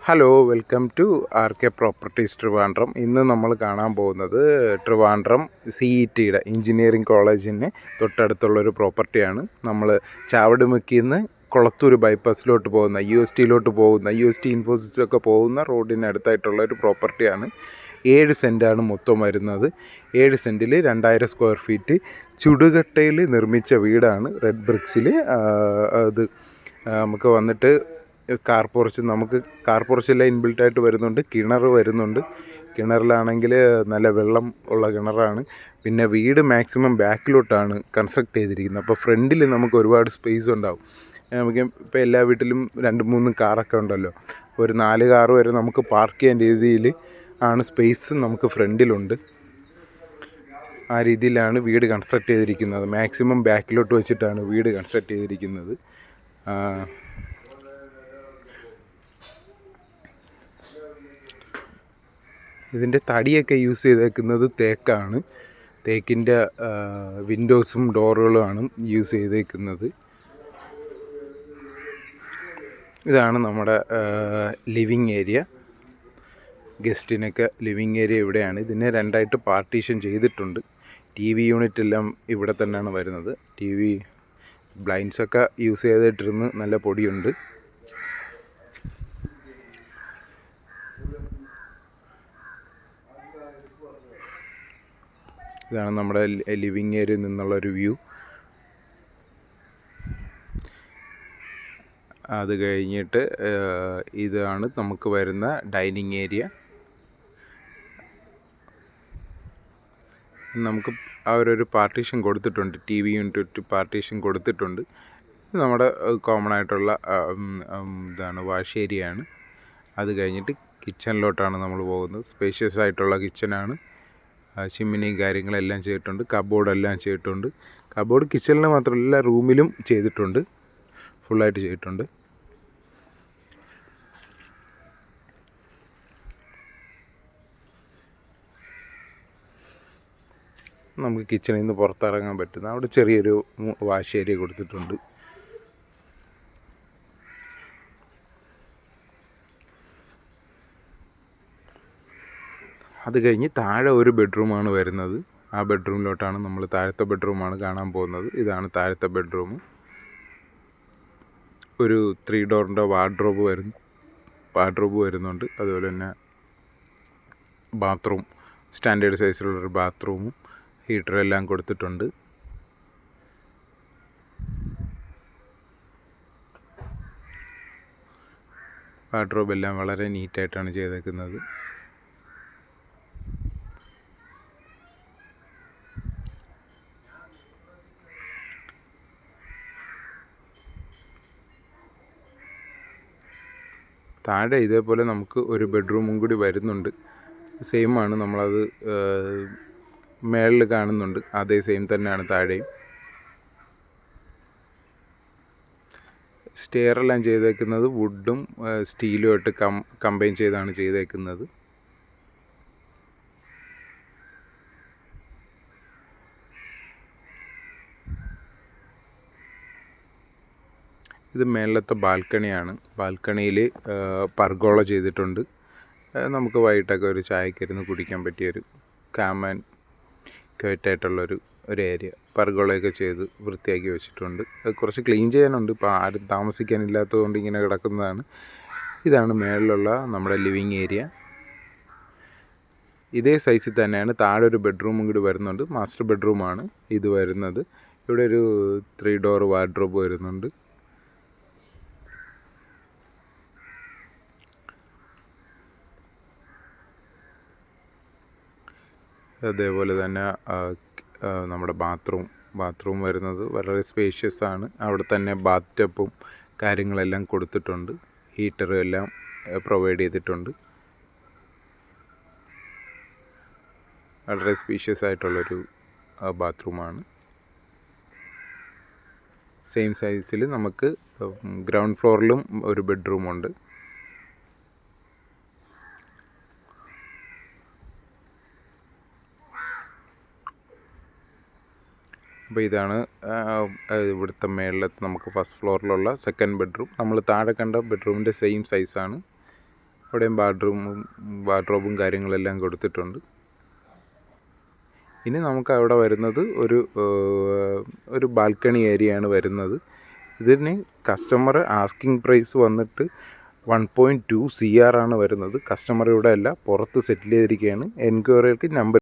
Hello, welcome to R K properties Trivandrum. ഇന്ന് നമ്മൾ കാണാൻ പോകുന്നത് ട്രിവാൻഡ്രം CETയുടെ എഞ്ചിനീയറിംഗ് കോളേജിന് തൊട്ടടുത്തുള്ളൊരു പ്രോപ്പർട്ടിയാണ്. നമ്മൾ ചാവടുമുക്കിൽ നിന്ന് കൊളത്തൂർ ബൈപ്പാസിലോട്ട് പോകുന്ന USTയിലോട്ട് പോകുന്ന UST ഇൻഫോസിസിലൊക്കെ പോകുന്ന റോഡിന് അടുത്തായിട്ടുള്ള ഒരു പ്രോപ്പർട്ടിയാണ്. 7 സെൻറ്റാണ് മൊത്തം വരുന്നത്. 7 സെൻറ്റിൽ 2000 സ്ക്വയർ ഫീറ്റ് ചുടുകട്ടയിൽ നിർമ്മിച്ച വീടാണ്. റെഡ് ബ്രിക്സിൽ അത് നമുക്ക് വന്നിട്ട് കാർ പോർച്ചെല്ലാം ഇൻബിൽട്ടായിട്ട് വരുന്നുണ്ട്. കിണർ വരുന്നുണ്ട്. കിണറിലാണെങ്കിൽ നല്ല വെള്ളം ഉള്ള കിണറാണ്. പിന്നെ വീട് മാക്സിമം ബാക്കിലോട്ടാണ് കൺസ്ട്രക്ട് ചെയ്തിരിക്കുന്നത്. അപ്പോൾ ഫ്രണ്ടിൽ നമുക്ക് ഒരുപാട് സ്പേസ് ഉണ്ടാവും. നമുക്ക് ഇപ്പോൾ എല്ലാ വീട്ടിലും 2-3 കാറൊക്കെ ഉണ്ടല്ലോ. ഒരു 4 കാറ് വരെ നമുക്ക് പാർക്ക് ചെയ്യാൻ രീതിയിൽ ആണ് സ്പേസ് നമുക്ക് ഫ്രണ്ടിലുണ്ട്. ആ രീതിയിലാണ് വീട് കൺസ്ട്രക്ട് ചെയ്തിരിക്കുന്നത്. മാക്സിമം ബാക്കിലോട്ട് വെച്ചിട്ടാണ് വീട് കൺസ്ട്രക്ട് ചെയ്തിരിക്കുന്നത്. ഇതിൻ്റെ തടിയൊക്കെ യൂസ് ചെയ്തേക്കുന്നത് തേക്കാണ്. തേക്കിൻ്റെ വിൻഡോസും ഡോറുകളുമാണ് യൂസ് ചെയ്തേക്കുന്നത്. ഇതാണ് നമ്മുടെ ലിവിങ് ഏരിയ. ഗസ്റ്റിനൊക്കെ ലിവിങ് ഏരിയ ഇവിടെയാണ്. ഇതിനെ 2ആയിട്ട് പാർട്ടീഷൻ ചെയ്തിട്ടുണ്ട്. TV യൂണിറ്റ് എല്ലാം ഇവിടെ തന്നെയാണ് വരുന്നത്. TV ബ്ലൈൻഡ്സൊക്കെ യൂസ് ചെയ്തിട്ടിരുന്ന് നല്ല പൊടിയുണ്ട്. ഇതാണ് നമ്മുടെ ലിവിങ് ഏരിയയിൽ നിന്നുള്ളൊരു വ്യൂ. അത് കഴിഞ്ഞിട്ട് ഇതാണ് നമുക്ക് വരുന്ന ഡൈനിങ് ഏരിയ. നമുക്ക് അവരൊരു പാർട്ടീഷൻ കൊടുത്തിട്ടുണ്ട്. TV യൂണിറ്റ് പാർട്ടീഷൻ കൊടുത്തിട്ടുണ്ട്. നമ്മുടെ കോമൺ ആയിട്ടുള്ള ഇതാണ് വാഷ് ഏരിയയാണ്. അത് കഴിഞ്ഞിട്ട് കിച്ചണിലോട്ടാണ് നമ്മൾ പോകുന്നത്. സ്പേഷ്യസ് ആയിട്ടുള്ള കിച്ചനാണ്. ചിമ്മിനിയും കാര്യങ്ങളെല്ലാം ചെയ്തിട്ടുണ്ട്. കബോർഡെല്ലാം ചെയ്തിട്ടുണ്ട്. കബോർഡ് കിച്ചണിൽ മാത്രമല്ല റൂമിലും ചെയ്തിട്ടുണ്ട്. ഫുള്ളായിട്ട് ചെയ്തിട്ടുണ്ട്. നമുക്ക് കിച്ചണിൽ നിന്ന് പുറത്തിറങ്ങാൻ പറ്റുന്ന അവിടെ ചെറിയൊരു വാഷ് ഏരിയ കൊടുത്തിട്ടുണ്ട്. അത് കഴിഞ്ഞ് താഴെ ഒരു ബെഡ്റൂമാണ് വരുന്നത്. ആ ബെഡ്റൂമിലോട്ടാണ് നമ്മൾ താഴത്തെ ബെഡ്റൂമാണ് കാണാൻ പോകുന്നത്. ഇതാണ് താഴത്തെ ബെഡ്റൂം. ഒരു 3 ഡോറിൻ്റെ വാർഡ്രോബ് വരുന്നുണ്ട്. അതുപോലെ തന്നെ ബാത്റൂം, സ്റ്റാൻഡേർഡ് സൈസിലുള്ളൊരു ബാത്റൂമും ഹീറ്ററെല്ലാം കൊടുത്തിട്ടുണ്ട്. വാർഡ്രോബ് എല്ലാം വളരെ നീറ്റായിട്ടാണ് ചെയ്തേക്കുന്നത്. താഴെ ഇതേപോലെ നമുക്ക് ഒരു ബെഡ്റൂമും കൂടി വരുന്നുണ്ട്. സെയിമാണ്, നമ്മളത് മേളിൽ കാണുന്നുണ്ട്. അതേ സെയിം തന്നെയാണ് താഴെയും. സ്റ്റെയറെല്ലാം ചെയ്തേക്കുന്നത് വുഡും സ്റ്റീലുമായിട്ട് കമ്പൈൻ ചെയ്താണ് ചെയ്തേക്കുന്നത്. ഇത് മേളത്തെ ബാൽക്കണിയാണ്. ബാൽക്കണിയിൽ പർഗോള ചെയ്തിട്ടുണ്ട്. നമുക്ക് വൈകിട്ടൊക്കെ ഒരു ചായക്ക് ഇരുന്ന് കുടിക്കാൻ പറ്റിയൊരു കാം ആൻഡ് ക്വയറ്റായിട്ടുള്ളൊരു ഏരിയ. പർഗോളയൊക്കെ ചെയ്ത് വൃത്തിയാക്കി വെച്ചിട്ടുണ്ട്. കുറച്ച് ക്ലീൻ ചെയ്യാനുണ്ട്. ഇപ്പോൾ ആരും താമസിക്കാനില്ലാത്തതുകൊണ്ട് ഇങ്ങനെ കിടക്കുന്നതാണ്. ഇതാണ് മേളിലുള്ള നമ്മുടെ ലിവിങ് ഏരിയ. ഇതേ സൈസിൽ തന്നെയാണ് താഴെ ഒരു ബെഡ്റൂമും കൂടി വരുന്നുണ്ട്. മാസ്റ്റർ ബെഡ്റൂമാണ് ഇത് വരുന്നത്. ഇവിടെ ഒരു 3 ഡോർ വാർഡ്രോബ് വരുന്നുണ്ട്. അതേപോലെ തന്നെ നമ്മുടെ ബാത്റൂം വരുന്നത് വളരെ സ്പേഷ്യസ് ആണ്. അവിടെ തന്നെ ബാത്ത് ടബും കാര്യങ്ങളെല്ലാം കൊടുത്തിട്ടുണ്ട്. ഹീറ്ററും എല്ലാം പ്രൊവൈഡ് ചെയ്തിട്ടുണ്ട്. വളരെ സ്പേഷ്യസ് ആയിട്ടുള്ളൊരു ബാത്റൂമാണ്. സെയിം സൈസിൽ നമുക്ക് ഗ്രൗണ്ട് ഫ്ലോറിലും ഒരു ബെഡ്റൂമുണ്ട്. അപ്പോൾ ഇതാണ് ഇവിടുത്തെ മേളിലത്തെ നമുക്ക് ഫസ്റ്റ് ഫ്ലോറിലുള്ള സെക്കൻഡ് ബെഡ്റൂം. നമ്മൾ താഴെ കണ്ട ബെഡ്റൂമിൻ്റെ സെയിം സൈസാണ്. അവിടെയും വാർഡ്രോബും കാര്യങ്ങളെല്ലാം കൊടുത്തിട്ടുണ്ട്. ഇനി നമുക്ക് അവിടെ വരുന്നത് ഒരു ബാൽക്കണി ഏരിയയാണ് വരുന്നത്. ഇതിന് കസ്റ്റമർ ആസ്കിങ് പ്രൈസ് വന്നിട്ട് 1.2 CR ആണ് വരുന്നത്. കസ്റ്റമർ ഇവിടെ അല്ല, പുറത്ത് സെറ്റിൽ ചെയ്തിരിക്കുകയാണ്. എൻക്വയറികൾക്ക് നമ്പർ